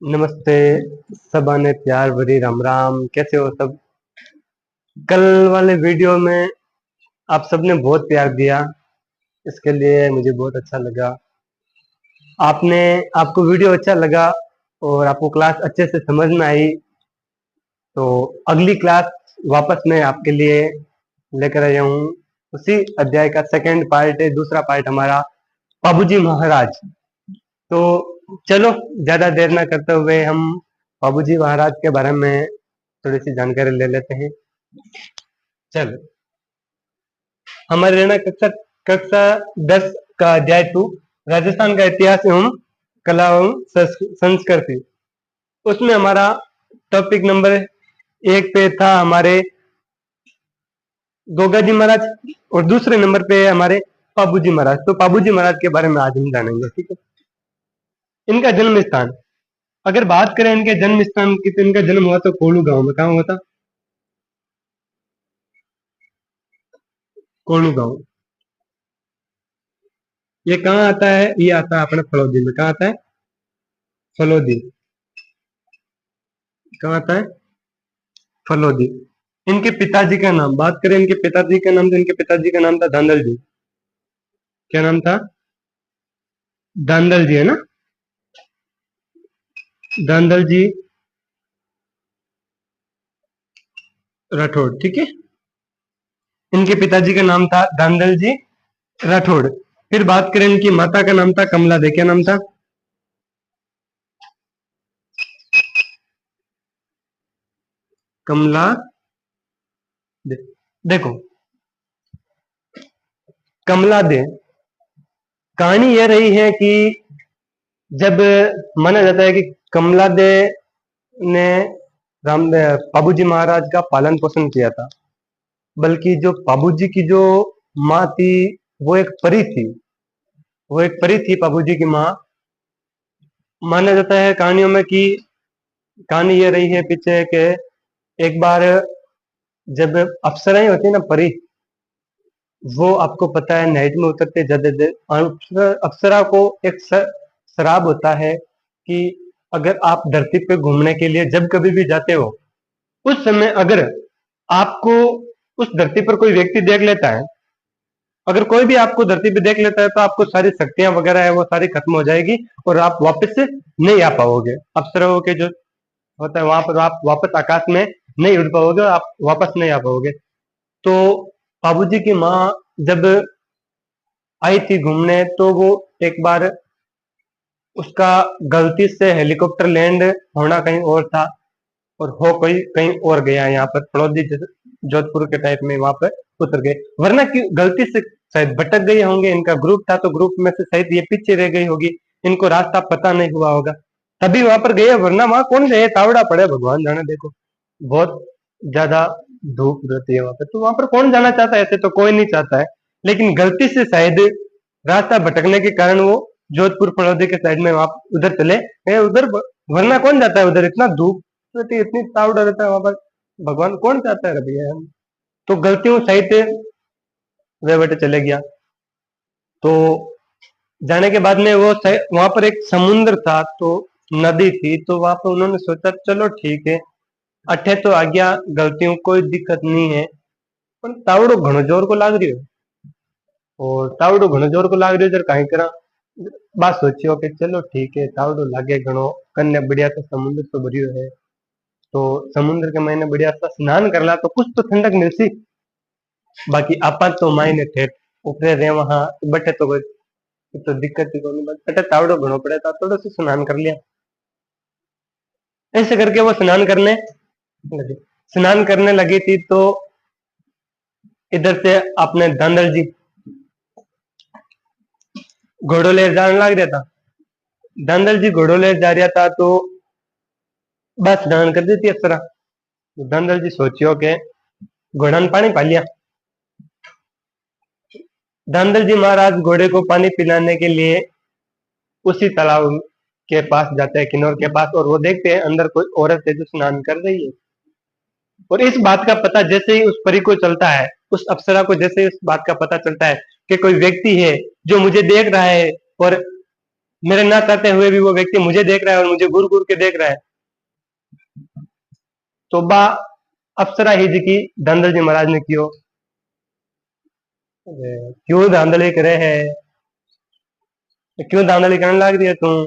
नमस्ते। सबा ने प्यार भरी राम राम। कैसे हो सब? कल वाले वीडियो में आप सबने बहुत प्यार दिया, इसके लिए मुझे बहुत अच्छा लगा। आपने आपको वीडियो अच्छा लगा और आपको क्लास अच्छे से समझ में आई, तो अगली क्लास वापस मैं आपके लिए लेकर आया हूँ। उसी अध्याय का सेकंड पार्ट है, दूसरा पार्ट हमारा बाबूजी महाराज। तो चलो ज्यादा देर ना करते हुए हम बाबूजी महाराज के बारे में थोड़ी सी जानकारी ले लेते हैं। चलो, हमारे रहना कक्षा कक्षा 10 का अध्याय 2 राजस्थान का इतिहास एवं कला एवं संस्कृति। उसमें हमारा टॉपिक नंबर 1 पे था हमारे गोगाजी महाराज और दूसरे नंबर पे हमारे पाबूजी महाराज। तो पाबूजी महाराज के बारे में आज हम जानेंगे, ठीक है। इनका जन्म स्थान, अगर बात करें इनके जन्म स्थान की, तो इनका जन्म हुआ तो कोलू गांव में। कहाँ हुआ था? कोलू गांव। ये कहाँ आता है? ये आता है अपने फलोदी में। कहाँ आता है? फलोदी। कहाँ आता है? फलोदी। इनके पिताजी का नाम बात करें, इनके पिताजी का नाम, तो इनके पिताजी का नाम था धांधल जी। क्या नाम था? धांधल जी, है ना? धांधल जी राठौड़, ठीक है। इनके पिताजी का नाम था धांधल जी राठौड़। फिर बात करें, इनकी माता का नाम था कमला दे। क्या नाम था? कमला दे। देखो, कमला दे, कहानी यह रही है कि जब माना जाता है कि कमला दे ने राम बाबूजी महाराज का पालन पोषण किया था, बल्कि जो बाबूजी की जो माँ थी वो एक परी थी। वो एक परी थी बाबूजी की माँ। माना जाता है कहानियों में कि कहानी ये रही है पीछे के एक बार जब अप्सराएं होती है ना, परी, वो आपको पता है नाइट में उतरते ज्यादा। अप्सरा को एक श्राप होता है कि अगर आप धरती पे घूमने के लिए जब कभी भी जाते हो, उस समय अगर आपको उस धरती पर कोई व्यक्ति देख लेता है, अगर कोई भी आपको धरती पे देख लेता है, तो आपको सारी शक्तियां वगैरह है वो सारी खत्म हो जाएगी और आप वापस से नहीं आ पाओगे। अप्सराओं के जो होता है वहां पर आप वापस आकाश में नहीं उड़ पाओगे, आप वापस नहीं आ पाओगे। तो बाबूजी की माँ जब आई थी घूमने, तो वो एक बार उसका गलती से हेलीकॉप्टर लैंड होना कहीं और था और हो कोई कहीं और गया, यहाँ पर फड़ौदी जोधपुर के टाइप में वहां पर उतर गए। वरना की गलती से शायद भटक गए होंगे। इनका ग्रुप था तो ग्रुप में से शायद ये पीछे रह गई होगी, इनको रास्ता पता नहीं हुआ होगा, तभी वहां पर गए। वरना वहां कौन गए? तावड़ा पड़े भगवान जाने। देखो, बहुत ज्यादा धूप रहती है वहां पर, तो वहां पर कौन जाना चाहता है? ऐसे तो कोई नहीं चाहता है, लेकिन गलती से शायद रास्ता भटकने के कारण वो जोधपुर फड़ौदी के साइड में वहां उधर चले गए उधर। वरना कौन जाता है उधर? इतना धूप रहती है, इतनी तावड़ा रहता है वहां पर, भगवान कौन चाहता है भैया? तो गलतियों साइड वे बेटे चले गया। तो जाने के बाद में वो वहां पर एक समुद्र था, तो नदी थी, तो वहां पर उन्होंने सोचा चलो ठीक है, अठे तो आ गया, गलतियों कोई दिक्कत नहीं है। पर तावड़ो घणो जोर को लाग रही हो, और तावड़ो घणो जोर को लाग रही हो, जर कहीं करा बात सोचियो कि चलो ठीक है, तावड़ो लागे घणो, कन्या बढ़िया सा समुद्र तो भरियो है, तो समुद्र के महीने बढ़िया सा स्नान कर ला तो कुछ तो ठंडक मिलती। बाकी आपा तो मायने ठेठ ऊपरे रहे वहां, बटे तो कोई तो दिक्कत ही कोई नहीं, बट तावड़ो घणो पड़े था, थोड़ा सा स्नान कर लिया। ऐसे करके वो स्नान करने लगी थी। तो इधर से अपने धांधल जी घोड़ो ले जाने लग रहा था। धांधल जी घोड़ो ले जा रहा था, तो बस स्नान कर देती अप्सरा। धांधल जी सोचियो के घोड़ा ने पानी पा लिया। धांधल जी महाराज घोड़े को पानी पिलाने के लिए उसी तालाब के पास जाते हैं, किन्नौर के पास, और वो देखते हैं अंदर कोई औरत है जो स्नान कर रही है। और इस बात का पता जैसे ही उस परी को चलता है, उस अप्सरा को जैसे ही इस बात का पता चलता है कि कोई व्यक्ति है जो मुझे देख रहा है और मेरे ना चाहते हुए भी वो व्यक्ति मुझे देख रहा है और मुझे घूर घूर के देख रहा है। तोबा अप्सरा हिज की धंधल जी महाराज ने कियो, क्यों धांधली करे है, क्यों धांधली करने लाग रही है तू,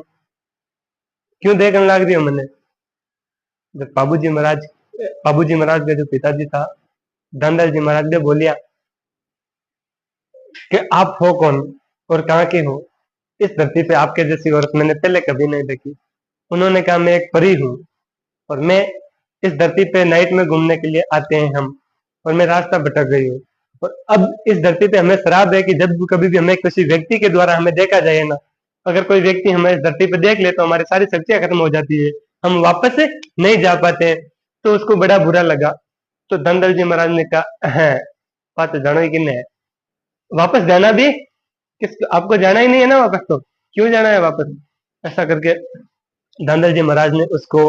क्यों देखने लाग रही हो मैंने। जब बाबूजी महाराज का जो पिताजी था धनदल जी महाराज ने बोलिया कि आप हो कौन और कहाँ के हो, इस धरती पे आपके जैसी औरत मैंने पहले कभी नहीं देखी। उन्होंने कहा मैं एक परी हूँ और मैं इस धरती पे नाइट में घूमने के लिए आते हैं हम, और मैं रास्ता भटक गई हूँ। और अब इस धरती पे हमें श्राप है कि जब कभी भी हमें किसी व्यक्ति के द्वारा हमें देखा जाए ना, अगर कोई व्यक्ति हमें इस धरती पे देख ले तो हमारी सारी शक्तियां खत्म हो जाती है, हम वापस से नहीं जा पाते। तो उसको बड़ा बुरा लगा। तो धनदल जी महाराज ने कहा है बात जानो ही किन्ने है, वापस जाना भी किस, आपको जाना ही नहीं है ना वापस, तो क्यों जाना है वापस। ऐसा करके धनदल जी महाराज ने उसको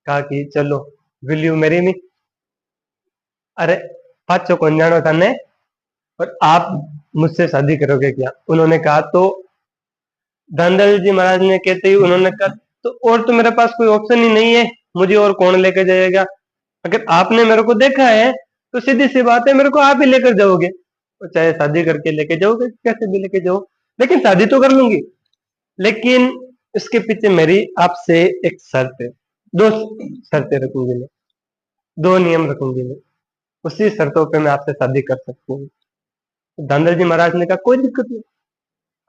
कहा कि चलो विल यू मैरी मी, अरे पाचो कौन जानो थाने और आप मुझसे शादी करोगे क्या। उन्होंने कहा तो धनदल जी महाराज ने कहते ही उन्होंने कहा तो और तो मेरे पास कोई ऑप्शन ही नहीं है, मुझे और कौन लेकर जाएगा, अगर आपने मेरे को देखा है तो सीधी सी बात है मेरे को आप ही लेकर जाओगे, तो चाहे शादी करके लेके जाओगे कैसे भी लेके जाओ, लेकिन शादी तो कर लूंगी, लेकिन इसके पीछे मेरी आपसे एक शर्त है, दो शर्तें रखूंगी मैं, दो नियम रखूंगी मैं, उसी शर्तों पे मैं आपसे शादी कर सकती हूँ। तो धनदल जी महाराज ने कहा कोई दिक्कत नहीं,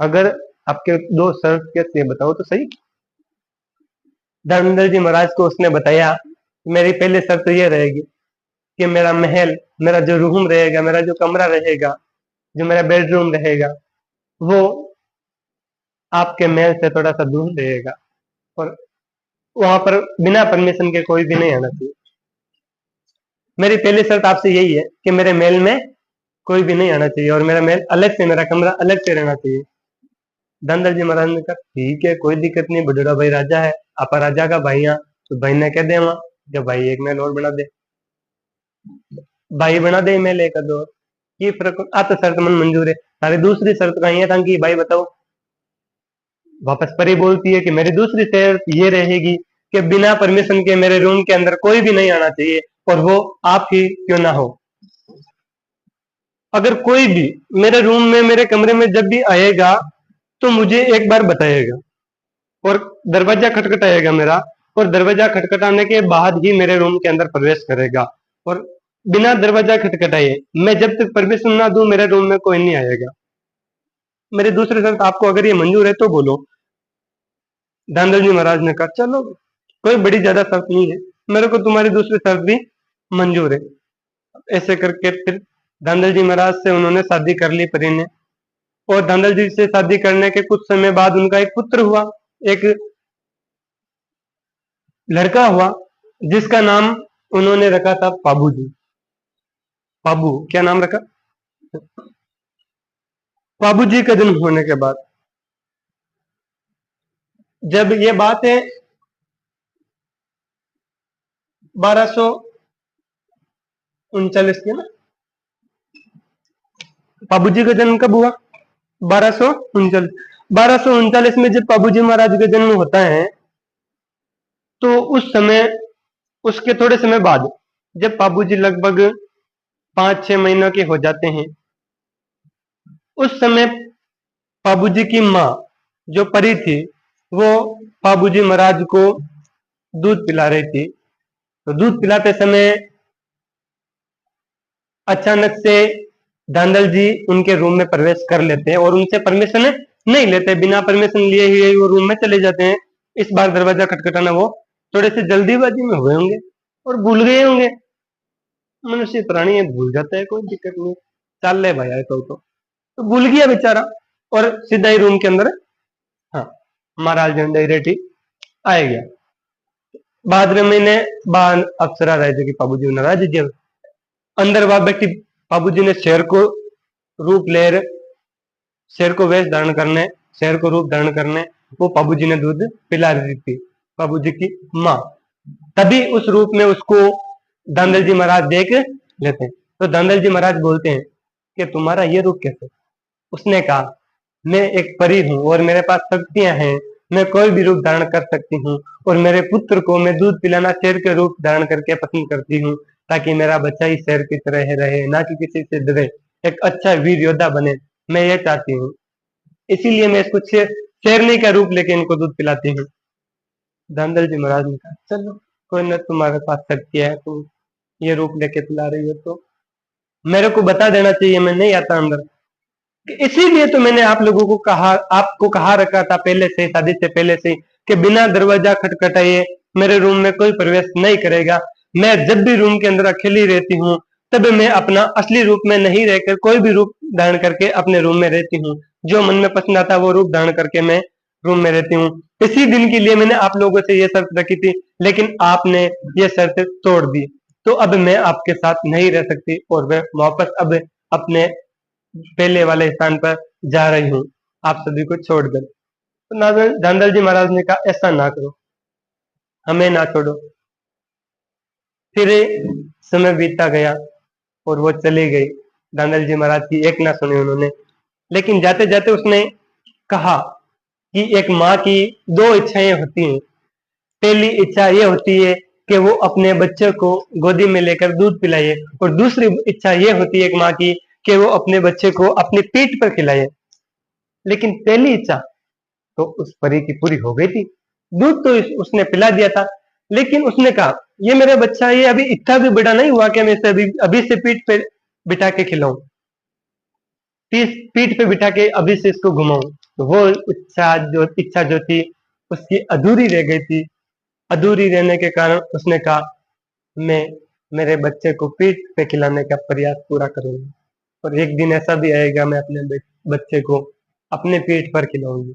अगर आपके दो शर्त कैसे बताओ तो सही। धनदल जी महाराज को उसने बताया मेरी पहली शर्त ये रहेगी कि मेरा महल, मेरा जो रूम रहेगा, मेरा जो कमरा रहेगा, जो मेरा बेडरूम रहेगा, वो आपके महल से थोड़ा सा दूर रहेगा और वहां पर बिना परमिशन के कोई भी नहीं आना चाहिए। मेरी पहली शर्त आपसे यही है कि मेरे महल में कोई भी नहीं आना चाहिए और मेरा महल अलग से, मेरा कमरा अलग से रहना चाहिए। धनदल जी महाराज ने कहा ठीक है कोई दिक्कत नहीं, बड़ोड़ा भाई राजा है, आप राजा का भाई यहाँ, तो भाई ने कह दे वहां जब भाई एक महल और बना दे, भाई बना दे महल एक दो, ये फर्क आ तो शर्त मन मंजूर है। सारी दूसरी शर्त कहीं है था कि भाई बताओ, वापस परी बोलती है कि मेरी दूसरी शर्त ये रहेगी कि बिना परमिशन के मेरे रूम के अंदर कोई भी नहीं आना चाहिए और वो आप ही क्यों ना हो। अगर कोई भी मेरे रूम में, मेरे कमरे में जब भी आएगा तो मुझे एक बार बताएगा और दरवाजा खटखटाएगा मेरा, और दरवाजा खटखटाने के बाद ही मेरे रूम के अंदर प्रवेश करेगा, और बिना दरवाजा खटखटाए मैं जब तक परमिशन ना दूं मेरे रूम में कोई नहीं आएगा। मेरी दूसरी शर्त आपको अगर ये मंजूर है तो बोलो। धनदल जी महाराज ने कहा चलो कोई बड़ी ज्यादा शर्त नहीं है, मेरे को तुम्हारी दूसरी शर्त भी मंजूर है। ऐसे करके फिर धनदल जी महाराज से उन्होंने शादी कर ली परी ने, और धनदल जी से शादी करने के कुछ समय बाद उनका एक पुत्र हुआ, एक लड़का हुआ जिसका नाम उन्होंने रखा था पाबू जी। पाबू क्या नाम रखा, पाबू जी का जन्म होने के बाद, जब ये बात है 1239 की ना, पाबू जी का जन्म कब हुआ, 1239। 1239 में जब पाबू जी महाराज का जन्म होता है तो उस समय, उसके थोड़े समय बाद जब पाबू जी लगभग 5-6 महीनों के हो जाते हैं, उस समय पाबू जी की माँ जो परी थी वो पाबू जी महाराज को दूध पिला रही थी। तो दूध पिलाते समय अचानक से धनदल जी उनके रूम में प्रवेश कर लेते हैं और उनसे परमिशन नहीं लेते, बिना परमिशन लिए ही वो रूम में चले जाते हैं। इस बार दरवाजा खटखटाना वो थोड़े से जल्दीबाजी में हुए होंगे और भूल गए होंगे, मनुष्य प्राणी है भूल जाता है, कोई दिक्कत नहीं, चल ले भाई आए तो भूल गया बेचारा और सीधा ही रूम के अंदर, हाँ महाराज रेटी आ गया। भाद्र महीने बाद अप्सरा राज्य की पाबू जी नाराज जी अंदर वह व्यक्ति पाबू जी ने शेर को रूप ले, शेर को वेश धारण करने, शेर को रूप धारण करने वो पाबू जी ने दूध पिला रही थी पाबू जी की माँ, तभी उस रूप में उसको धनदल जी महाराज देख लेते हैं। तो धनदल जी महाराज बोलते हैं कि तुम्हारा ये रूप कैसे। उसने कहा मैं एक परी हूं और मेरे पास शक्तियां हैं मैं कोई भी रूप धारण कर सकती हूँ और मेरे पुत्र को मैं दूध पिलाना शेर के रूप धारण करके पसंद करती हूँ, ताकि मेरा बच्चा ही शेर की तरह रहे, ना कि किसी से डरे, एक अच्छा वीर योद्धा बने। मैं ये चाहती हूँ, इसीलिए मैं इसको शेरनी का रूप लेके इनको दूध पिलाती हूँ। धांधल जी महाराज ने कहा, चलो कोई ना, तुम्हारे पास शक्ति है, तुम ये रूप लेके पिला रही हो तो मेरे को बता देना चाहिए, मैं नहीं आता अंदर। इसीलिए तो मैंने आप लोगों को कहा, आपको कहा रखा था पहले से, शादी से पहले से, कि बिना दरवाजा खटखटाए मेरे रूम में कोई प्रवेश नहीं करेगा। मैं जब भी रूम के अंदर अकेली रहती हूँ, तब मैं अपना असली रूप में नहीं रहकर कोई भी रूप धारण करके अपने रूम में रहती हूँ। जो मन में पसंद आता है वो रूप धारण करके मैं रूम में रहती हूँ। इसी दिन के लिए मैंने आप लोगों से ये शर्त रखी थी, लेकिन आपने ये शर्त तोड़ दी, तो अब मैं आपके साथ नहीं रह सकती और मैं वापस अब अपने पहले वाले स्थान पर जा रही हूँ, आप सभी को छोड़कर। तो धांधल जी महाराज ने कहा, ऐसा ना करो, हमें ना छोड़ो। फिर समय बीतता गया और वो चली गई। धांधल जी महाराज की एक ना सुनी उन्होंने, लेकिन जाते जाते उसने कहा कि एक माँ की दो इच्छाएं होती हैं। पहली इच्छा ये होती है कि वो अपने बच्चे को गोदी में लेकर दूध पिलाए, और दूसरी इच्छा ये होती है एक माँ की कि वो अपने बच्चे को अपनी पीठ पर खिलाए। लेकिन पहली इच्छा तो उस परी की पूरी हो गई थी, दूध तो उसने पिला दिया था। लेकिन उसने कहा, ये मेरा बच्चा, ये अभी इतना भी बड़ा नहीं हुआ कि मैं इसे अभी अभी से पीठ पे बिठा के खिलाऊं, पीठ पे बिठा के अभी से इसको घुमाऊं। तो वो इच्छा जो थी उसकी अधूरी रह गई थी। अधूरी रहने के कारण उसने कहा, मैं मेरे बच्चे को पीठ पे खिलाने का प्रयास पूरा करूंगी, और एक दिन ऐसा भी आएगा मैं अपने बच्चे को अपने पीठ पर खिलाऊंगी।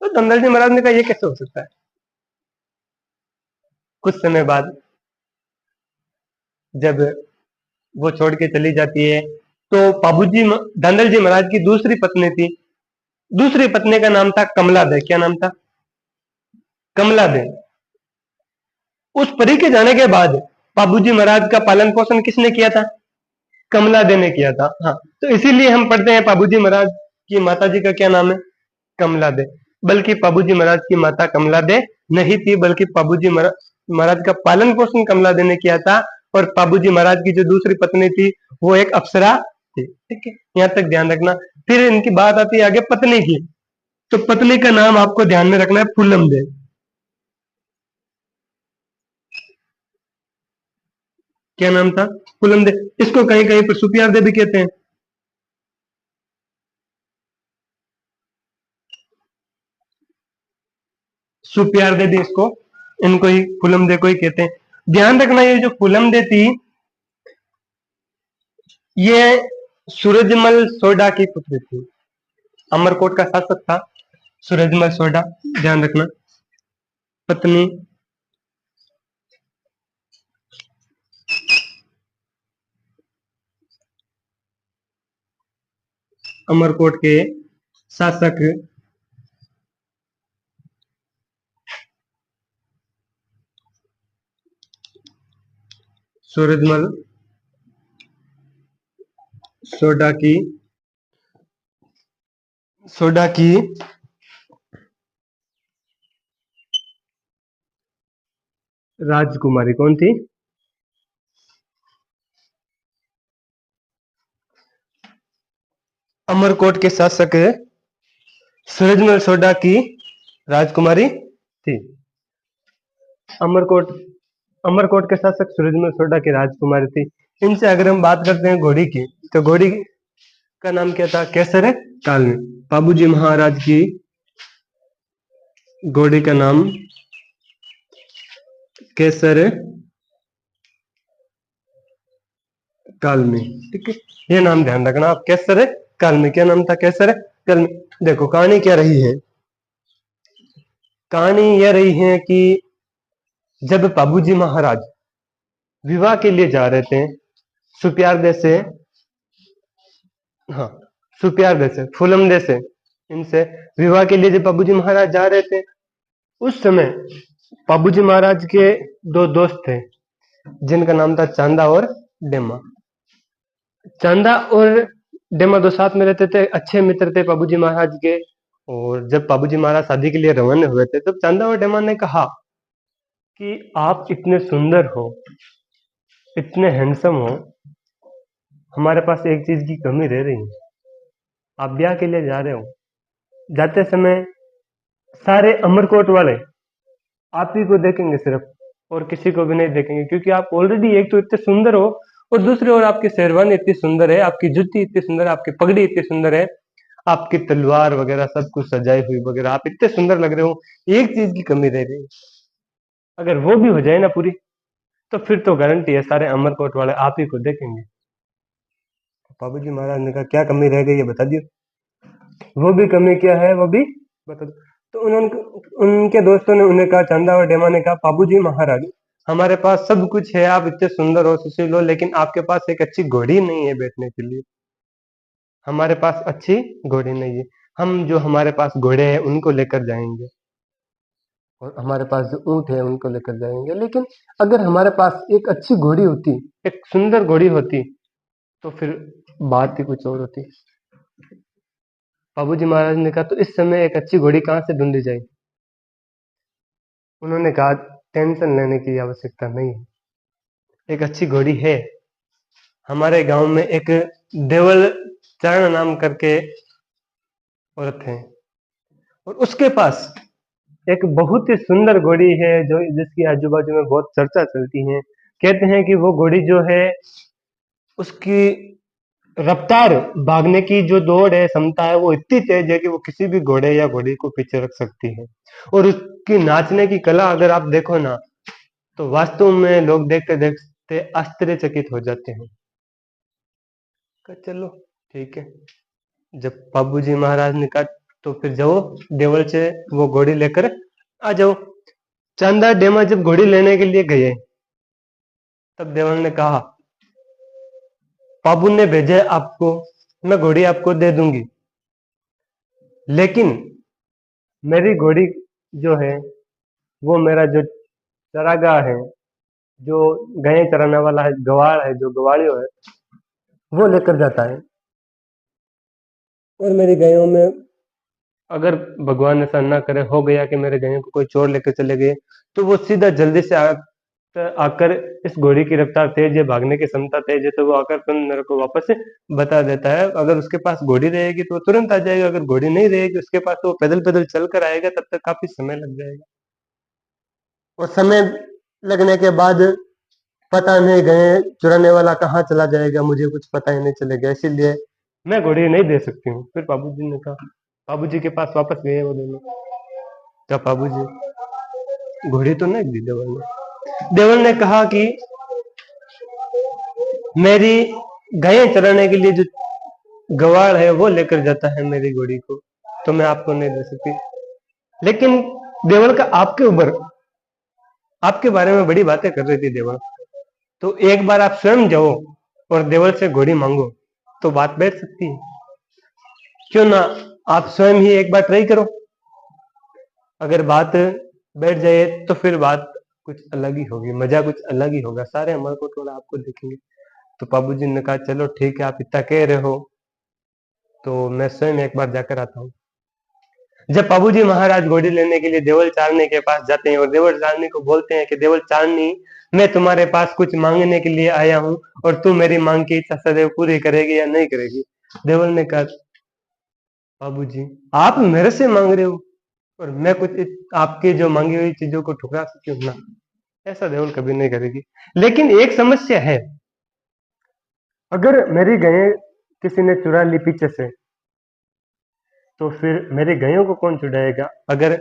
तो धनदल जी महाराज ने कहा, ये कैसे हो सकता है। कुछ समय बाद जब वो छोड़ के चली जाती है, तो धनदल जी महाराज की दूसरी पत्नी थी। दूसरी पत्नी का नाम था कमला दे। क्या नाम था? कमला दे। उस परी के जाने के बाद बाबूजी महाराज का पालन पोषण किसने किया था? कमला दे ने किया था। हाँ, तो इसीलिए हम पढ़ते हैं बाबूजी महाराज की माता जी का क्या नाम है? कमला दे। बल्कि बाबूजी महाराज की माता कमला दे नहीं थी, बल्कि बाबूजी महाराज का पालन पोषण कमला दे ने किया था। और बाबूजी महाराज की जो दूसरी पत्नी थी वो एक अप्सरा थी। ठीक है, यहाँ तक ध्यान रखना। फिर इनकी बात आती है आगे पत्नी की। तो पत्नी का नाम आपको ध्यान में रखना है, फूलम दे। क्या नाम था? फूलम दे। इसको कहीं कहीं पर सुपियार दे भी कहते हैं। सुपियार दे भी इसको, इनको ही फूलम दे को ही कहते हैं। ध्यान रखना, ये जो फूलम दे थी ये सूरजमल सोडा की पुत्री थी। अमरकोट का शासक था सूरजमल सोडा, ध्यान रखना। पत्नी अमरकोट के शासक सूरजमल सोडा की राजकुमारी कौन थी? अमरकोट के शासक सूरजमल सोडा की राजकुमारी थी। अमरकोट अमरकोट के शासक सूरजमल सोडा की राजकुमारी थी। इनसे अगर हम बात करते हैं घोड़ी की, तो घोड़ी का नाम क्या था? केसर कालनी। बाबूजी महाराज की घोड़ी का नाम केसर कालमी। ठीक है, ये नाम ध्यान रखना आप, केसर कालमी। क्या नाम था? केसर कालमी। देखो कहानी क्या रही है। कहानी यह रही है कि जब बाबूजी महाराज विवाह के लिए जा रहे थे सुप्यारदे से, हाँ सुप्यारदे से, फूलमदे से, इनसे विवाह के लिए जब बाबूजी महाराज जा रहे थे, उस समय बाबूजी महाराज के दो दोस्त थे जिनका नाम था चांदा और डेमा। चांदा और डेमा दो साथ में रहते थे, अच्छे मित्र थे बाबूजी महाराज के। और जब बाबूजी महाराज शादी के लिए रवाना हुए थे तब चांदा और डेमा ने कहा कि आप इतने सुंदर हो, इतने हैंडसम हो, हमारे पास एक चीज की कमी रह रही है। आप ब्याह के लिए जा रहे हो, जाते समय सारे अमरकोट वाले आप ही को देखेंगे सिर्फ, और किसी को भी नहीं देखेंगे, क्योंकि आप ऑलरेडी एक तो इतने सुंदर हो और दूसरी ओर आपकी शेरवानी इतनी सुंदर है, आपकी जूती इतनी सुंदर है, आपकी पगड़ी इतनी सुंदर है, आपकी तलवार वगैरह सब कुछ सजाई हुई वगैरह, आप इतने सुंदर लग रहे हो। एक चीज की कमी रह रही है, अगर वो भी हो जाए ना पूरी, तो फिर तो गारंटी है सारे अमरकोट वाले आप ही को देखेंगे। बाबूजी महाराज ने कहा क्या कमी रह गई है बता दियो। वो भी कमी क्या है वो भी बता दो। तो उन्होंने, उनके दोस्तों ने उन्हें कहा, चंदा और डेमा ने कहा, बाबूजी महाराज हमारे पास सब कुछ है, आप इतने सुंदर हो, सुशील हो, लेकिन आपके पास एक अच्छी घोड़ी नहीं है बैठने के लिए। हमारे पास अच्छी घोड़ी नहीं है, हम जो हमारे पास घोड़े हैं उनको लेकर जाएंगे, और हमारे पास जो ऊंट है उनको लेकर जाएंगे, लेकिन अगर हमारे पास एक अच्छी घोड़ी होती, एक सुंदर घोड़ी होती, तो फिर बात ही कुछ और होती। बाबूजी महाराज ने कहा, तो इस समय एक अच्छी घोड़ी कहाँ से ढूंढी जाए। उन्होंने कहा, टेंशन लेने की आवश्यकता नहीं है, एक अच्छी घोड़ी है। हमारे गांव में एक देवल चरण नाम करके औरत है, और उसके पास एक बहुत ही सुंदर घोड़ी है, जो जिसकी आजू बाजू में बहुत चर्चा चलती है। कहते हैं कि वो घोड़ी जो है, उसकी रफ्तार, भागने की जो दौड़ है, क्षमता है, वो इतनी तेज है कि वो किसी भी घोड़े या घोड़ी को पीछे रख सकती है। और उसकी नाचने की कला अगर आप देखो ना, तो वास्तव में लोग देखते देखते आश्चर्यचकित हो जाते हैं। चलो ठीक है, जब बाबूजी महाराज ने कहा तो फिर जाओ देवल से वो घोड़ी लेकर आ जाओ। चंदा डेमा जब घोड़ी लेने के लिए गए, तब देवल ने कहा, बाबू ने भेजे आपको, मैं घोड़ी आपको दे दूंगी, लेकिन मेरी घोड़ी जो है, वो मेरा जो चरागाह है, जो गाय चराने वाला है, गवाड़ है, जो गवाड़ियों है, वो लेकर जाता है। और मेरी गायों में अगर भगवान ऐसा ना करे, हो गया कि मेरे गायों को कोई चोर लेकर चले गए, तो वो सीधा जल्दी से आकर इस घोड़ी की रफ्तार तेज है, भागने की क्षमता तेज है, तो वो आकर तुरंत मेरे को वापस बता देता है। अगर उसके पास घोड़ी रहेगी तो वो तुरंत आ जाएगा, अगर घोड़ी नहीं रहेगी उसके पास तो वो पैदल पैदल चल कर आएगा, तब तक काफी समय लग जाएगा। और समय लगने के बाद पता नहीं गए चुराने वाला कहाँ चला जाएगा, मुझे कुछ पता ही नहीं चलेगा, इसीलिए मैं घोड़ी नहीं दे सकती हूँ। फिर बाबूजी ने कहा, बाबूजी के पास वापस गए वो दोनों। क्या बाबूजी, घोड़ी तो नहीं दी देवल ने। देवल ने कहा कि मेरी गायें चराने के लिए जो गवाड़ है वो लेकर जाता है मेरी घोड़ी को, तो मैं आपको नहीं दे सकती। लेकिन देवल का आपके ऊपर, आपके बारे में बड़ी बातें कर रही थी देवल, तो एक बार आप स्वयं जाओ और देवल से घोड़ी मांगो, तो बात बैठ सकती है। क्यों ना आप स्वयं ही एक बार ट्राई करो, अगर बात बैठ जाए तो फिर बात कुछ अलग ही होगी, मजा कुछ अलग ही होगा, सारे अमरकोट वाला आपको देखेंगे। तो बाबूजी ने कहा, चलो ठीक है, आप इतना कह रहे हो तो मैं स्वयं एक बार जाकर आता हूँ। जब बाबूजी महाराज घोड़ी लेने के लिए देवल चारनी के पास जाते हैं और देवल चारनी को बोलते हैं कि देवल चारनी, मैं तुम्हारे पास कुछ मांगने के लिए आया हूँ, और तू मेरी मांग की इच्छा सदैव पूरी करेगी या नहीं करेगी। देवल ने कहा, बाबूजी आप मेरे से मांग रहे हो और मैं कुछ आपकी जो मांगी हुई चीजों को ठुकरा सकती हूँ ना, ऐसा देवल कभी नहीं करेगी। लेकिन एक समस्या है, अगर मेरी गायें किसी ने चुरा ली पीछे से, तो फिर मेरी गायों को कौन छुड़ाएगा। अगर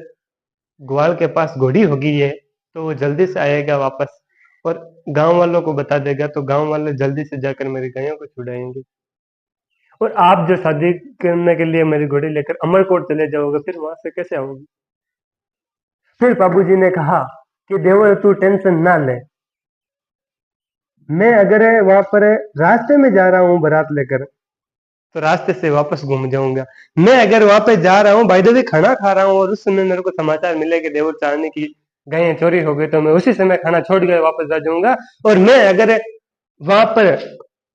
ग्वाल के पास घोड़ी होगी है तो वो जल्दी से आएगा वापस और गांव वालों को बता देगा, तो गांव वाले जल्दी से जाकर मेरी गायों को छुड़ाएंगे। और आप जो शादी करने के लिए मेरी घोड़ी लेकर अमरकोट चले जाओगे, फिर वहां से कैसे आओगे। फिर बाबूजी ने कहा कि देवर तू टेंशन ना ले, मैं अगर वहां पर रास्ते में जा रहा हूँ बारात लेकर, तो रास्ते से वापस घूम जाऊंगा। मैं अगर वहां पे जा रहा हूँ, बाय द वे खाना खा रहा हूँ, और उस समय मेरे को समाचार मिले कि देवर चारनी की गायें चोरी हो गई, तो मैं उसी समय खाना छोड़ कर वापस आ जाऊंगा। और मैं अगर वहां पर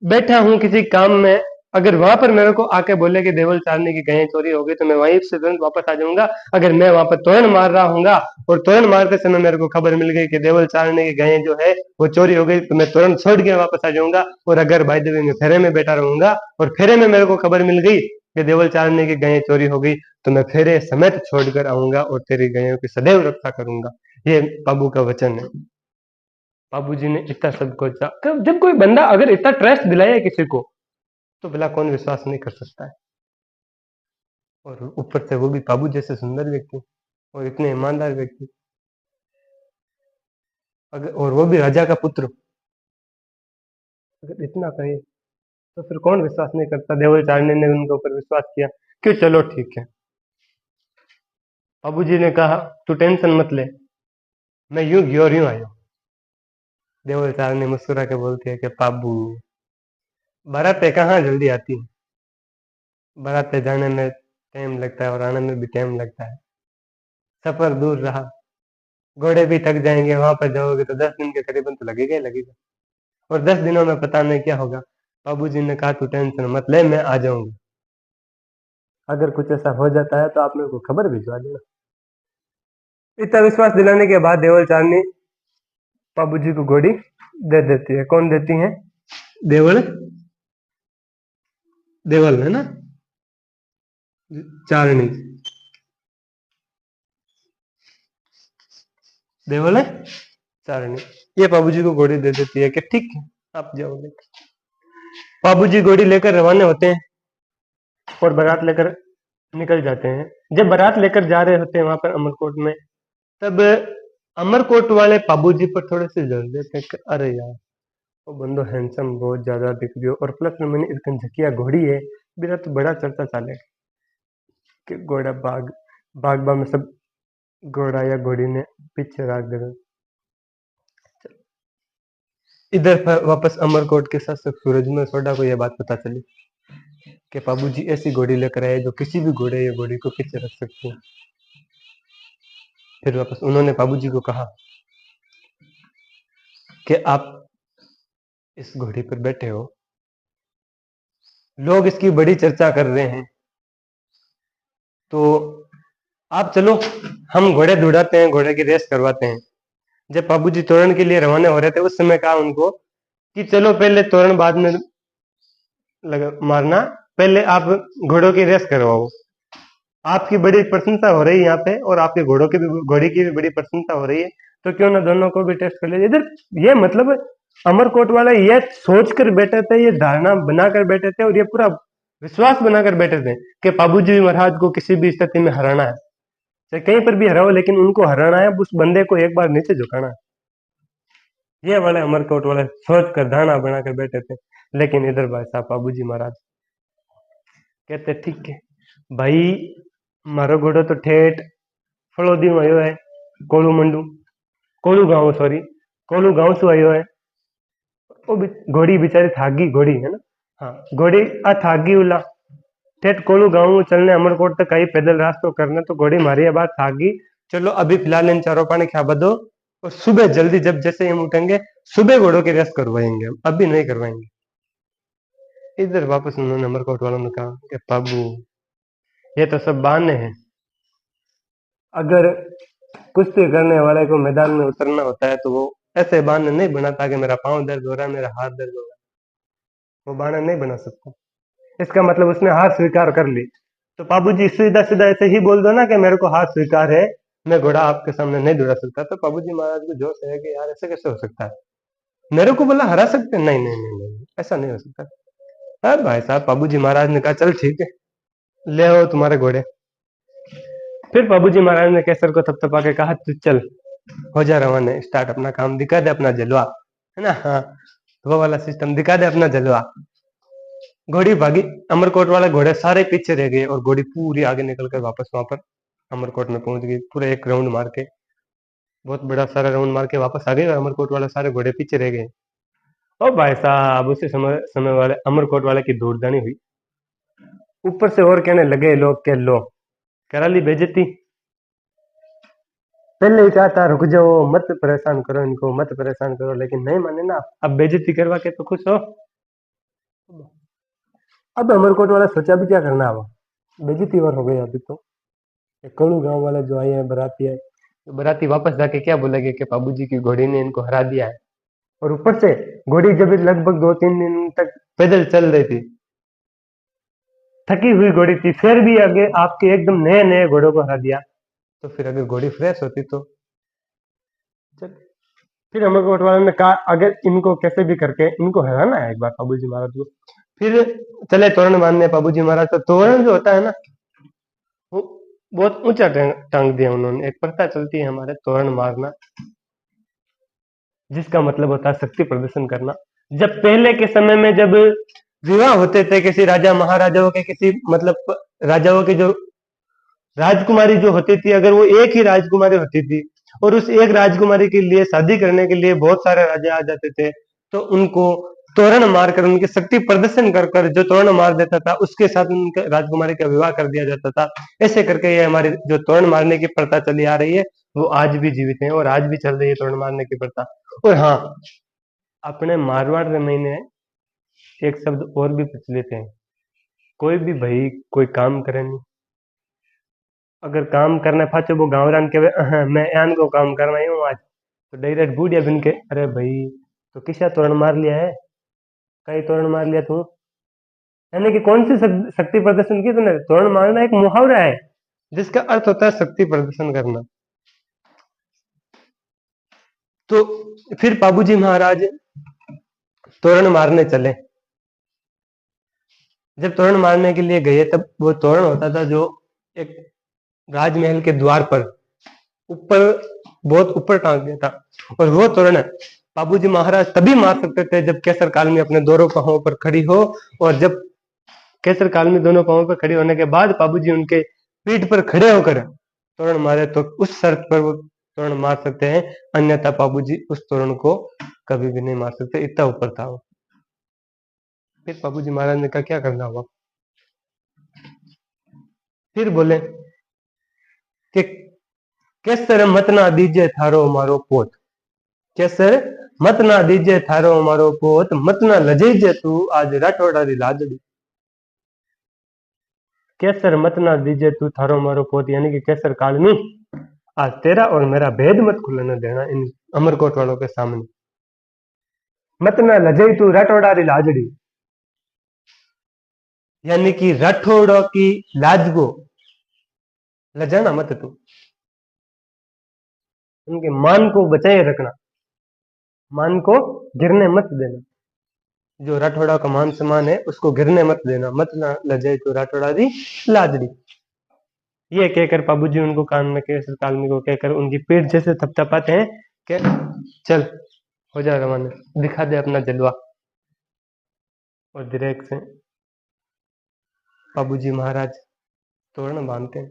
बैठा हूँ किसी काम में, अगर वहां पर मेरे को आके बोले कि देवल चारनी की गायें चोरी हो गई तो मैं वहीं से तुरंत वापस आ जाऊंगा। अगर मैं वहां पर तोरण मार रहा हूँ और तोरण मारते समय मेरे को खबर मिल गई कि देवल चारनी की गायें जो है वो चोरी हो गई तो मैं तुरंत छोड़ के वापस आ जाऊंगा। और अगर बाय द वे मैं फेरे में बैठा रहूंगा और फेरे में मेरे को खबर मिल गई कि देवल चारनी की गायें चोरी हो गई तो मैं फेरे समेत छोड़कर आऊंगा और तेरी गायों की सदैव रक्षा करूंगा। ये बाबू का वचन है। बाबूजी ने इतना सब कुछ जब कोई बंदा अगर इतना ट्रस्ट दिलाया है किसी को तो भला कौन विश्वास नहीं कर सकता है। और ऊपर से वो भी बाबू जैसे सुंदर व्यक्ति और इतने ईमानदार व्यक्ति, अगर और वो भी राजा का पुत्र, अगर इतना कहे तो फिर कौन विश्वास नहीं करता। देवल चारनी ने उनके ऊपर विश्वास किया कि चलो ठीक है। बाबूजी ने कहा तू टेंशन मत ले, मैं यूं गयो और यूं आयो। देवल चारनी मुस्कुरा के बोलती है कि बाबू बारातें कहाँ जल्दी आती है, बारातें जाने में टाइम लगता है और आने में भी टाइम लगता है। सफर दूर रहा, घोड़े भी थक जाएंगे, वहां पर जाओगे तो 10 दिन के करीबन तो लगेगा ही लगेगा। और 10 दिनों में पता नहीं क्या होगा। बाबूजी ने कहा तू टेंशन मत ले, मैं आ जाऊंगा। अगर कुछ ऐसा हो जाता है तो आप मेरे को खबर भिजवा देना। इतना विश्वास दिलाने के बाद देवल चांदनी बाबूजी को घोड़ी दे देती है। कौन देती है? देवल, देवल है ना, चारणी, देवल है चारणी। ये बाबूजी को घोड़ी दे देती है कि ठीक है आप जाओगे। बाबूजी घोड़ी लेकर रवाना होते हैं और बारात लेकर निकल जाते हैं। जब बारात लेकर जा रहे होते हैं वहां पर अमरकोट में, तब अमरकोट वाले बाबूजी पर थोड़े से जल देते हैं कि अरे यार वो बंदो हैंडसम बहुत ज्यादा दिख रही हो और प्लस में मैंने इतनी झकिया घोड़ी है, मेरा तो बड़ा चर्चा चाले कि घोड़ा बाग बागबा में सब घोड़ा या घोड़ी ने पीछे रख दे। इधर वापस अमरकोट के शासक सूरजमल सोडा को यह बात पता चली कि बाबूजी ऐसी घोड़ी लेकर आए जो किसी भी घोड़े या घोड़ी को पीछे रख सकती है। फिर वापस उन्होंने बाबूजी को कहा कि आप इस घोड़ी पर बैठे हो, लोग इसकी बड़ी चर्चा कर रहे हैं, तो आप चलो हम घोड़े दौड़ाते हैं, घोड़े की रेस करवाते हैं। जब बाबूजी तोरण के लिए रवाना हो रहे थे उस समय कहा उनको कि चलो पहले तोरण बाद में मारना, पहले आप घोड़ों की रेस करवाओ। आपकी बड़ी प्रशंसा हो रही है यहाँ पे और आपके घोड़ों की भी, घोड़ी की भी बड़ी प्रशंसा हो रही है, तो क्यों ना दोनों को भी टेस्ट कर लीजिए। इधर ये मतलब अमरकोट वाले ये सोच कर बैठे थे, ये धारणा बनाकर बैठे थे और ये पूरा विश्वास बनाकर बैठे थे कि बाबूजी महाराज को किसी भी स्थिति में हराना है, चाहे कहीं पर भी हराओ लेकिन उनको हराना है, उस बंदे को एक बार नीचे झुकाना है। ये वाले अमरकोट वाले सोच कर धारणा बनाकर बैठे थे। लेकिन इधर भाई साहब बाबूजी महाराज कहते ठीक है भाई, मारो घोड़ो तो ठेठ फड़ोदी में आयो है, कोलू मंडू कोलू गांव सॉरी कोलू गांव से आयो है। वो घोड़ी बेचारी थागी घोड़ी है ना, हाँ घोड़ी आ थागी उला ठेठ कोलू गांव चलने अमरकोट तक आई पैदल रास्ता करने, तो घोड़ी मारी है बात थागी, चलो अभी फिलहाल इन चारों पानी खा बदो और सुबह जल्दी जब जैसे हम उठेंगे सुबह घोड़ों की रेस करवाएंगे, हम अभी नहीं करवाएंगे। इधर वापस उन्होंने अमरकोट वालों ने कहा कि बाबू ये तो सब बहाने हैं, अगर कुश्ती करने वाले को मैदान में उतरना होता है तो वो ऐसे बहाने नहीं बनाता कि मेरा पाँव दर्द हो रहा है, मेरा हाथ दर्द हो रहा है, वो बहाना नहीं बना सकता। इसका मतलब उसने हार स्वीकार कर ली। तो बाबूजी सीधा सीधा ऐसे ही बोल दो ना कि मेरे को हार स्वीकार है, मैं घोड़ा आपके सामने नहीं दौड़ा सकता, तो बाबूजी महाराज को जोश है कि यार ऐसे कैसे हो सकता है, मेरे को बोला हरा सकते? नहीं नहीं नहीं नहीं ऐसा नहीं हो सकता। हाँ भाई साहब, बाबूजी महाराज ने कहा चल ठीक है ले आओ तुम्हारे घोड़े। फिर बाबूजी महाराज ने केसर को थपथपा के कहा तू चल हो जा रवाना, स्टार्ट अपना काम दिखा दे अपना जलवा, है ना, हाँ वो वाला सिस्टम दिखा दे अपना जलवा। घोड़ी भागी, अमरकोट वाले घोड़े सारे पीछे रह गए और घोड़ी पूरी आगे निकलकर वापस वहां पर अमरकोट में पहुंच गई। पूरे एक राउंड मार के, बहुत बड़ा सारा राउंड मार के वापस आ गए और अमरकोट वाले सारे घोड़े पीछे रह गए। और भाई साहब उसी समय समय वाले अमरकोट वाले की दूरदानी हुई। ऊपर से और कहने लगे लोग के लो करा ली बेइज्जती, पहले ही कहा था रुक जाओ मत परेशान करो इनको मत परेशान करो, लेकिन नहीं माने ना, अब बेइज्जती करवा के तो खुश हो। अब अमरकोट वाला सोचा भी क्या करना, अब बेइज्जती और हो गई अभी तो। कणु गांव वाले जो आए हैं बराती है, तो बराती वापस जाके क्या बोलेंगे कि बाबूजी की घोड़ी ने इनको हरा दिया है। और ऊपर से घोड़ी जब लगभग 2-3 दिन तक पैदल चल रही थी, थकी हुई घोड़ी थी, फिर भी आगे आपके एकदम नए नए घोड़ों को हरा दिया, तो फिर अगर घोड़ी फ्रेश होती तो चल। फिर अमरकोट वाले ने कहा अगर इनको कैसे भी करके इनको हराना है एक बार बाबूजी महाराज को। फिर चले तोरण बांधने बाबूजी महाराज। तो तोरण जो होता है ना, वो बहुत ऊंचा टांग दिया उन्होंने। एक प्रथा चलती है हमारे तोरण मारना, जिसका मतलब होता है शक्ति प्रदर्शन करना। जब पहले के समय में जब विवाह होते थे किसी राजा महाराजाओं के, किसी मतलब राजाओं के, जो राजकुमारी जो होती थी, अगर वो एक ही राजकुमारी होती थी और उस एक राजकुमारी के लिए शादी करने के लिए बहुत सारे राजा आ जाते थे, तो उनको तोरण मारकर, उनके शक्ति प्रदर्शन कर कर जो तोरण मार देता था, उसके साथ उनके राजकुमारी का विवाह कर दिया जाता था। ऐसे करके ये हमारी जो तोरण मारने की प्रथा चली आ रही है, वो आज भी जीवित है और आज भी चल रही है तोरण मारने की प्रथा। और हाँ, अपने मारवाड़ में एक शब्द और भी प्रचलित है। कोई भी भाई कोई काम करे नहीं, अगर काम करने पाछो वो गाँवरान के मैं यान को काम करना ही हूँ आज, तो डायरेक्ट बूढ़िया बिन के अरे भाई तो किसा तोरण मार लिया है, कई तोरण मार लिया तू। यानी कि कौन सी शक्ति प्रदर्शन की तूने? तोरण मारना एक मुहावरा है जिसका अर्थ होता है शक्ति प्रदर्शन करना। तो फिर बाबूजी महाराज तोरण मारने चले। जब तोरण मारने के लिए गए, तब वो तोरण होता था जो एक राजमहल के द्वार पर ऊपर, बहुत ऊपर टांग दिया था। और वो तोरण बाबूजी महाराज तभी मार सकते थे जब केसर कालमी अपने दोनों पांवों पर खड़ी हो। और जब केसर कालमी दोनों पांवों पर खड़ी होने के बाद बाबूजी उनके पीठ पर खड़े होकर तोरण मारे, तो उस शर्त पर वो तोरण मार सकते हैं, अन्यथा बाबूजी उस तोरण को कभी भी नहीं मार सकते, इतना ऊपर था वो। फिर बाबूजी महाराज ने कहा क्या करना हुआ। फिर बोले कि केसर मत ना दीजिए थारो मारो पोत, केसर मत ना दीजिए थारो मारो पोत, मत ना लजीजे तू आज राठौड़ा री लाजड़ी। केसर मत ना दीजिए तू थारो मारो पोत, यानी कि केसर कालमी आज तेरा और मेरा भेद मत खुलने देना इन अमरकोट वालों के सामने। मत ना लजई तू राठौड़ा री लाजड़ी, यानी कि राठौड़ों की लाज को लजाना मत तू, उनके मान को बचाए रखना, मान को गिरने मत देना। जो राठौड़ा का मान सम्मान है उसको गिरने मत देना, मत ना लजाए तो राठौड़ा दी लाजड़ी। ये कहकर बाबूजी उनको कान में केसर कालमी को कहकर उनकी पीठ जैसे थपथपाते हैं कि चल हो जा रवाना, दिखा दे अपना जलवा। और डायरेक्ट से बाबूजी महाराज तोरण बांधते हैं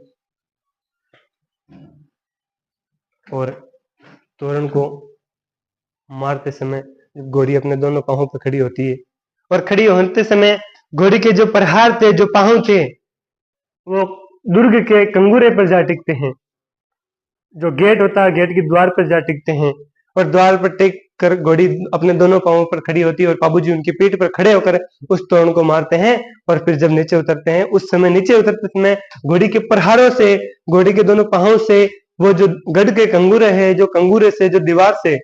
और तोरण को मारते समय घोड़ी अपने दोनों पांवों पर खड़ी होती है, और खड़ी होते समय घोड़ी के जो प्रहार थे, जो पांव थे, वो दुर्ग के कंगूरे पर जा टिकते हैं। जो गेट होता है गेट के द्वार पर जा टिकते हैं, और द्वार पर टिक कर घोड़ी अपने दोनों पांवों पर खड़ी होती है और बाबूजी उनकी पीठ पर खड़े होकर उस तोरण को मारते हैं। और फिर जब नीचे उतरते हैं, उस समय नीचे उतरते समय घोड़ी के प्रहारों से, घोड़ी के दोनों पांवों से वो जो गढ़ के कंगूरे है, जो कंगूरे से, जो दीवार से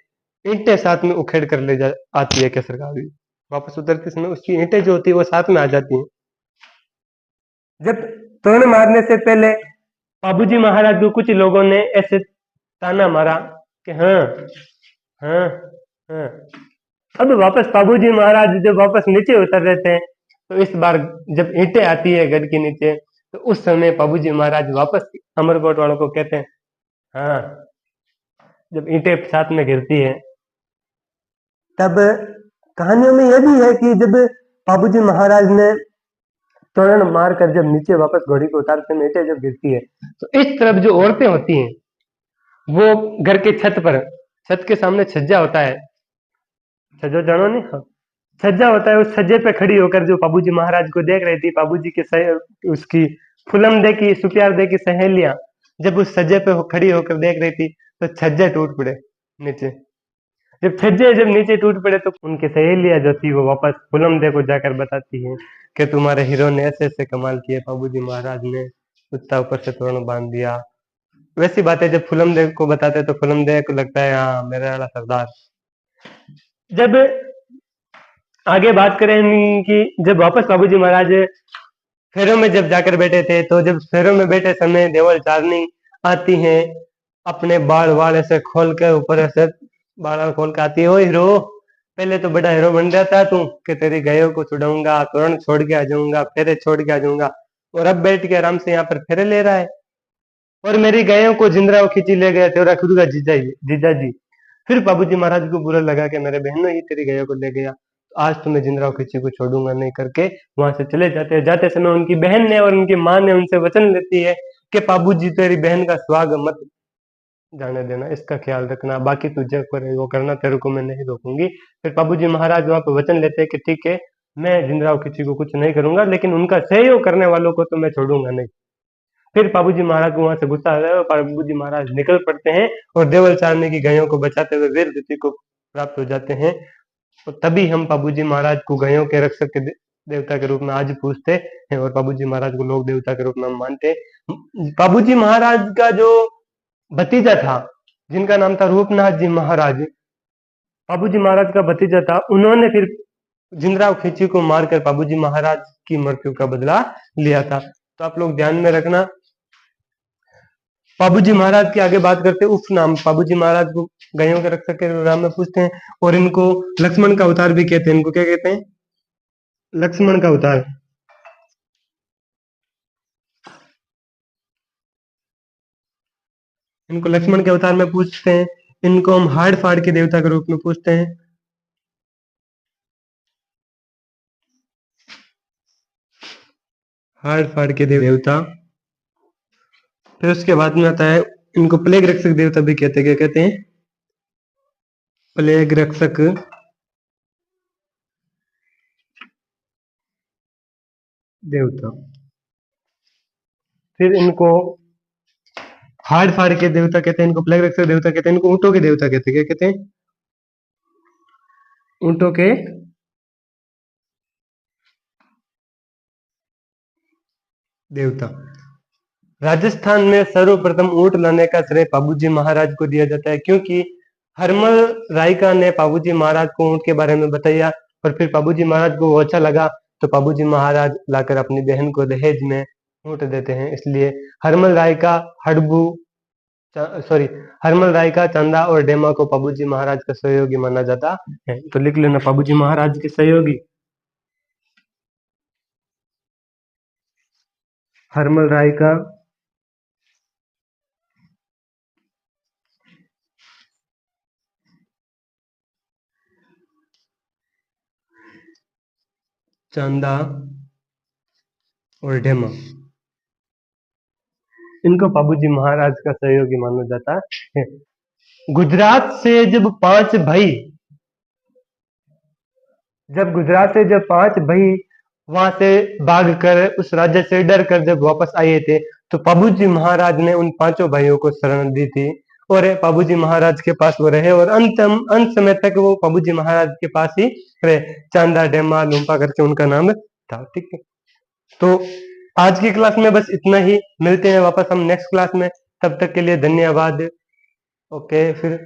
ईंटें साथ में उखेड़ कर ले जा आती है केसर कालमी। वापस उतरते समय उसकी ईंटें जो होती है वो साथ में आ जाती हैं। जब तोरण मारने से पहले बाबूजी महाराज को कुछ लोगों ने ऐसे ताना मारा कि हाँ हाँ हाँ। अब वापस बाबूजी महाराज जब वापस नीचे उतर रहे थे, तो इस बार जब ईंटें आती है गढ़ के नीचे, तो उस समय बाबूजी महाराज वापस अमरकोट वालों को कहते हैं हाँ। जब ईंटें साथ में गिरती है, तब कहानियों में यह भी है कि जब बाबूजी महाराज ने तोरण मार कर जब नीचे वापस घोड़ी को उतारते में ईंटें जब गिरती है, तो इस तरफ जो औरतें होती हैं वो घर के छत पर, छत के सामने छज्जा होता है, छज्जो जानो नहीं, हाँ छज्जा होता है, उस छज्जे पे खड़ी होकर जो बाबूजी महाराज को देख रही थी, बाबूजी के उसकी फुलम दे की सुप्यार दे की सहेलियां जब उस छज्जे पे खड़ी होकर देख रही थी, तो छज्जे टूट पड़े नीचे। जब छज्जे जब नीचे टूट पड़े, तो उनकी सहेलियां जो थी वो वापस फुलम दे को जाकर बताती है कि तुम्हारे हीरो ने ऐसे ऐसे कमाल किए, बाबूजी महाराज ने कुत्ता ऊपर से तोरण बांध दिया। वैसी बातें जब फुलमदेव को बताते तो फुलमदेव को लगता है हाँ मेरा वाला सरदार। जब आगे बात करें कि जब वापस बाबूजी महाराज फेरों में जब जाकर बैठे थे, तो जब फेरों में बैठे समय देवल चारनी आती है, अपने बाल वाल ऐसे खोल के ऊपर ऐसे बाल खोल के आती है, ओ हीरो, पहले तो बड़ा हीरो बन जाता तू कि तेरी गायों को छुड़ाऊंगा, तोरण छोड़ के आ जाऊंगा, फेरे छोड़ के आ जाऊंगा, और अब बैठ के आराम से यहाँ पर फेरे ले रहा है, और मेरी गायों को जिंदराव खींची ले गए तेरा खुद का जीजा जी। फिर बाबूजी महाराज को बुरा लगा कि मेरे बहनों ही तेरी गायों को ले गया, तो आज तो मैं जिंदराव खींची को छोड़ूंगा नहीं करके वहां से चले जाते हैं। जाते समय उनकी बहन ने और उनकी माँ ने उनसे वचन लेती है कि बाबूजी तेरी बहन का स्वाग मत जाने देना, इसका ख्याल रखना, बाकी तुझे करे वो करना, तेरे को मैं नहीं रोकूंगी। फिर बाबूजी महाराज वहां पे वचन लेते हैं कि ठीक है, मैं जिंदराव खींची को कुछ नहीं करूंगा, लेकिन उनका सहयोग करने वालों को तो मैं छोड़ूंगा नहीं। फिर बाबूजी महाराज को वहां से गुस्सा आ गया और बाबूजी महाराज निकल पड़ते हैं और देवल चारने की गायों को बचाते हुए वीर गति को प्राप्त हो जाते हैं। तो तभी हम बाबूजी महाराज को गायों के रक्षक के देवता के रूप में आज पूजते हैं, और बाबूजी महाराज को लोग देवता के रूप में मानते हैं। बाबूजी महाराज का जो भतीजा था, जिनका नाम था रूपनाथ जी महाराज, बाबूजी महाराज का भतीजा था, उन्होंने फिर जिंदराव खींची को मारकर बाबूजी महाराज की मृत्यु का बदला लिया था। तो आप लोग ध्यान में रखना। बाबूजी महाराज की आगे बात करते उफ नाम, बाबूजी महाराज को गायों के रक्षक के नाम में पूछते हैं, और इनको लक्ष्मण का अवतार भी कहते हैं। इनको क्या कहते हैं? लक्ष्मण का अवतार। इनको लक्ष्मण के अवतार में पूछते हैं। इनको हम हाड़ फाड़ के देवता के रूप में पूछते हैं। हाड़ फाड़ के देवता। फिर उसके बाद में आता है, इनको प्लेग रक्षक देवता भी कहते हैं। क्या कहते हैं? प्लेग रक्षक देवता। फिर इनको हाड़ फाड़ के देवता कहते हैं, इनको प्लेग रक्षक देवता कहते हैं, इनको ऊंटों के देवता कहते हैं। क्या कहते हैं? ऊंटों के देवता। राजस्थान में सर्वप्रथम ऊंट लाने का श्रेय बाबूजी महाराज को दिया जाता है, क्योंकि हरमल रायका ने बाबूजी महाराज को ऊंट के बारे में बताया, और फिर बाबूजी महाराज को वो अच्छा लगा, तो बाबूजी महाराज लाकर अपनी बहन को दहेज में ऊंट देते हैं। इसलिए हरमल रायका हड़बू सॉरी हरमल रायका, चंदा और डेमा को बाबूजी महाराज का सहयोगी माना जाता है। तो लिख लेना बाबूजी महाराज के सहयोगी हरमल रायका, चंदा और डेमा, इनको बाबूजी महाराज का सहयोगी माना जाता है। गुजरात से जब पांच भाई वहां से भाग कर उस राज्य से डर कर जब वापस आए थे, तो बाबूजी महाराज ने उन पांचों भाइयों को शरण दी थी, और बाबूजी महाराज के पास वो रहे, और अंत समय तक वो बाबूजी महाराज के पास ही रहे। चांदा डेमा लुम्पा करके उनका नाम था। ठीक है, तो आज की क्लास में बस इतना ही। मिलते हैं वापस हम नेक्स्ट क्लास में, तब तक के लिए धन्यवाद। ओके, फिर